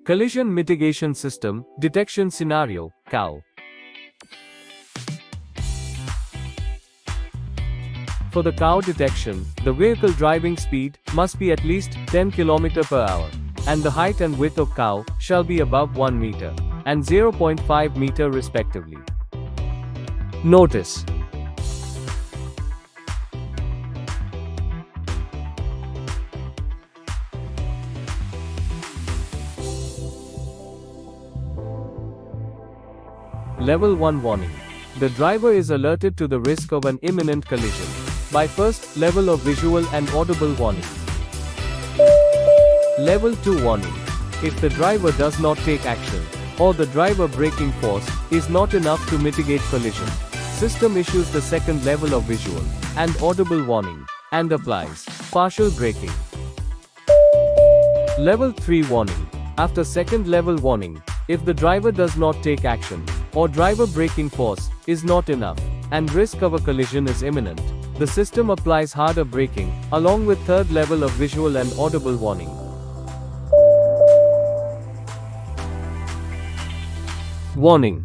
Collision Mitigation System, Detection Scenario, CAO. For the CAO detection, the vehicle driving speed must be at least 10 km per hour, and the height and width of CAO shall be above 1 meter and 0.5 meter respectively. Notice: Level 1 warning. The driver is alerted to the risk of an imminent collision by first level of visual and audible warning. Level 2 warning. If the driver does not take action, or the driver braking force is not enough to mitigate collision, system issues the second level of visual and audible warning and applies partial braking. Level 3 warning. After second level warning, if the driver does not take action, or driver braking force is not enough, and risk of a collision is imminent, the system applies harder braking, along with third level of visual and audible warning. Warning.